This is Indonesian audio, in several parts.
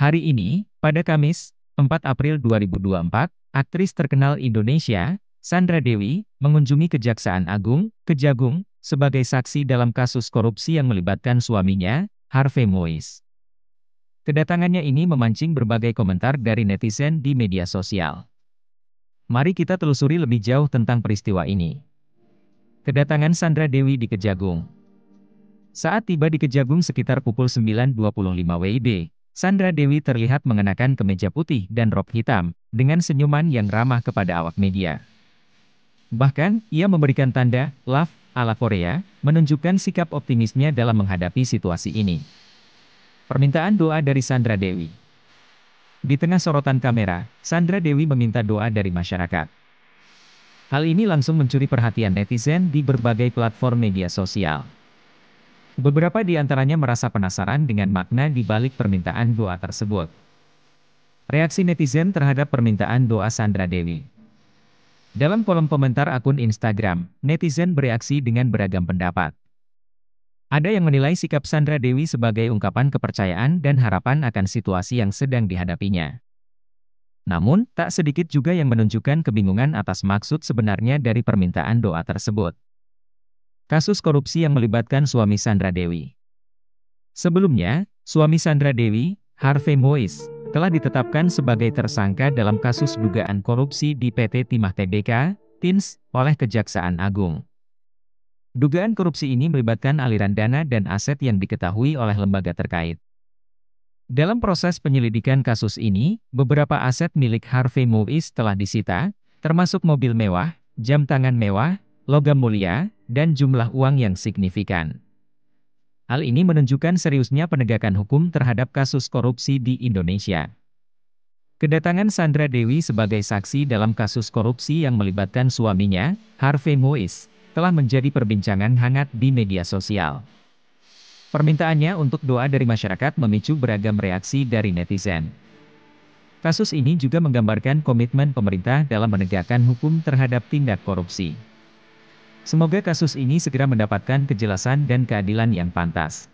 Hari ini, pada Kamis, 4 April 2024, aktris terkenal Indonesia, Sandra Dewi, mengunjungi Kejaksaan Agung, Kejagung, sebagai saksi dalam kasus korupsi yang melibatkan suaminya, Harvey Mois. Kedatangannya ini memancing berbagai komentar dari netizen di media sosial. Mari kita telusuri lebih jauh tentang peristiwa ini. Kedatangan Sandra Dewi di Kejagung. Saat tiba di Kejagung sekitar pukul 9.25 WIB, Sandra Dewi terlihat mengenakan kemeja putih dan rok hitam, dengan senyuman yang ramah kepada awak media. Bahkan, ia memberikan tanda "love" ala Korea, menunjukkan sikap optimisnya dalam menghadapi situasi ini. Permintaan doa dari Sandra Dewi. Di tengah sorotan kamera, Sandra Dewi meminta doa dari masyarakat. Hal ini langsung mencuri perhatian netizen di berbagai platform media sosial. Beberapa di antaranya merasa penasaran dengan makna di balik permintaan doa tersebut. Reaksi netizen terhadap permintaan doa Sandra Dewi. Dalam kolom komentar akun Instagram, netizen bereaksi dengan beragam pendapat. Ada yang menilai sikap Sandra Dewi sebagai ungkapan kepercayaan dan harapan akan situasi yang sedang dihadapinya. Namun, tak sedikit juga yang menunjukkan kebingungan atas maksud sebenarnya dari permintaan doa tersebut. Kasus korupsi yang melibatkan suami Sandra Dewi. Sebelumnya, suami Sandra Dewi, Harvey Mois, telah ditetapkan sebagai tersangka dalam kasus dugaan korupsi di PT Timah Tbk, TIMS, oleh Kejaksaan Agung. Dugaan korupsi ini melibatkan aliran dana dan aset yang diketahui oleh lembaga terkait. Dalam proses penyelidikan kasus ini, beberapa aset milik Harvey Mois telah disita, termasuk mobil mewah, jam tangan mewah, logam mulia, dan jumlah uang yang signifikan. Hal ini menunjukkan seriusnya penegakan hukum terhadap kasus korupsi di Indonesia. Kedatangan Sandra Dewi sebagai saksi dalam kasus korupsi yang melibatkan suaminya, Harvey Mois, telah menjadi perbincangan hangat di media sosial. Permintaannya untuk doa dari masyarakat memicu beragam reaksi dari netizen. Kasus ini juga menggambarkan komitmen pemerintah dalam menegakkan hukum terhadap tindak korupsi. Semoga kasus ini segera mendapatkan kejelasan dan keadilan yang pantas.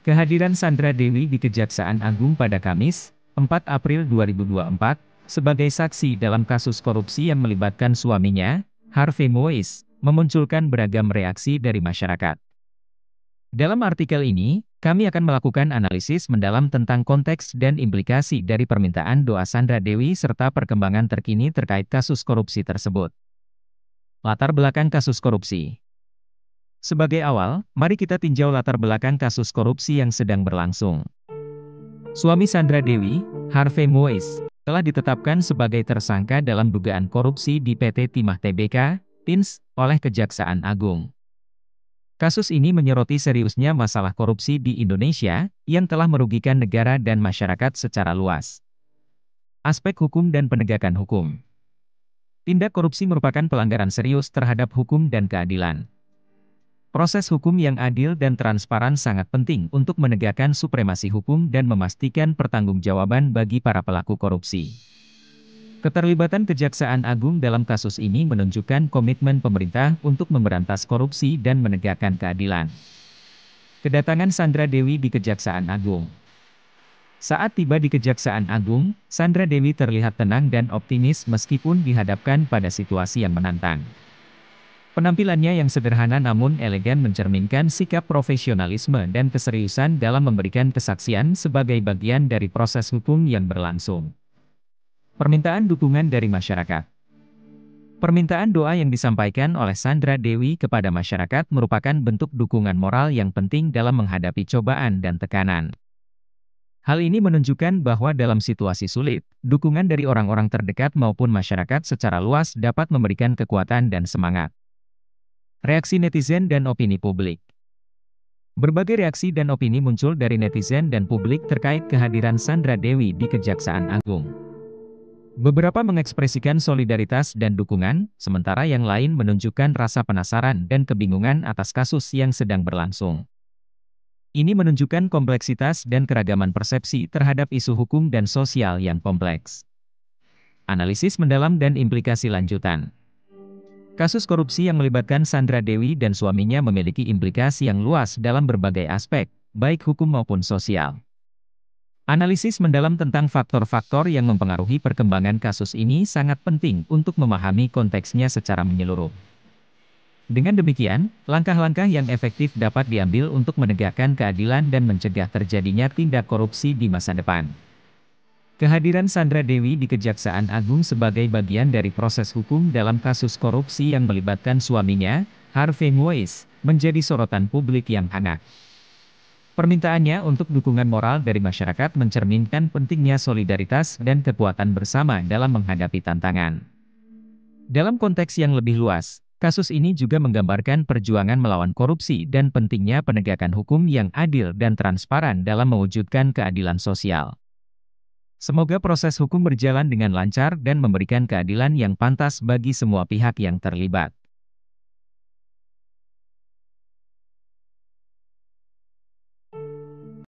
Kehadiran Sandra Dewi di Kejaksaan Agung pada Kamis, 4 April 2024, sebagai saksi dalam kasus korupsi yang melibatkan suaminya, Harvey Mois, memunculkan beragam reaksi dari masyarakat. Dalam artikel ini, kami akan melakukan analisis mendalam tentang konteks dan implikasi dari permintaan doa Sandra Dewi serta perkembangan terkini terkait kasus korupsi tersebut. Latar belakang kasus korupsi. Sebagai awal, mari kita tinjau latar belakang kasus korupsi yang sedang berlangsung. Suami Sandra Dewi, Harvey Mois, telah ditetapkan sebagai tersangka dalam dugaan korupsi di PT Timah Tbk, TIMS, oleh Kejaksaan Agung. Kasus ini menyoroti seriusnya masalah korupsi di Indonesia, yang telah merugikan negara dan masyarakat secara luas. Aspek hukum dan penegakan hukum. Tindak korupsi merupakan pelanggaran serius terhadap hukum dan keadilan. Proses hukum yang adil dan transparan sangat penting untuk menegakkan supremasi hukum dan memastikan pertanggungjawaban bagi para pelaku korupsi. Keterlibatan Kejaksaan Agung dalam kasus ini menunjukkan komitmen pemerintah untuk memberantas korupsi dan menegakkan keadilan. Kedatangan Sandra Dewi di Kejaksaan Agung. Saat tiba di Kejaksaan Agung, Sandra Dewi terlihat tenang dan optimis meskipun dihadapkan pada situasi yang menantang. Penampilannya yang sederhana namun elegan mencerminkan sikap profesionalisme dan keseriusan dalam memberikan kesaksian sebagai bagian dari proses hukum yang berlangsung. Permintaan dukungan dari masyarakat. Permintaan doa yang disampaikan oleh Sandra Dewi kepada masyarakat merupakan bentuk dukungan moral yang penting dalam menghadapi cobaan dan tekanan. Hal ini menunjukkan bahwa dalam situasi sulit, dukungan dari orang-orang terdekat maupun masyarakat secara luas dapat memberikan kekuatan dan semangat. Reaksi netizen dan opini publik. Berbagai reaksi dan opini muncul dari netizen dan publik terkait kehadiran Sandra Dewi di Kejaksaan Agung. Beberapa mengekspresikan solidaritas dan dukungan, sementara yang lain menunjukkan rasa penasaran dan kebingungan atas kasus yang sedang berlangsung. Ini menunjukkan kompleksitas dan keragaman persepsi terhadap isu hukum dan sosial yang kompleks. Analisis mendalam dan implikasi lanjutan. Kasus korupsi yang melibatkan Sandra Dewi dan suaminya memiliki implikasi yang luas dalam berbagai aspek, baik hukum maupun sosial. Analisis mendalam tentang faktor-faktor yang mempengaruhi perkembangan kasus ini sangat penting untuk memahami konteksnya secara menyeluruh. Dengan demikian, langkah-langkah yang efektif dapat diambil untuk menegakkan keadilan dan mencegah terjadinya tindak korupsi di masa depan. Kehadiran Sandra Dewi di Kejaksaan Agung sebagai bagian dari proses hukum dalam kasus korupsi yang melibatkan suaminya, Harvey Moise, menjadi sorotan publik yang hangat. Permintaannya untuk dukungan moral dari masyarakat mencerminkan pentingnya solidaritas dan kekuatan bersama dalam menghadapi tantangan. Dalam konteks yang lebih luas, kasus ini juga menggambarkan perjuangan melawan korupsi dan pentingnya penegakan hukum yang adil dan transparan dalam mewujudkan keadilan sosial. Semoga proses hukum berjalan dengan lancar dan memberikan keadilan yang pantas bagi semua pihak yang terlibat.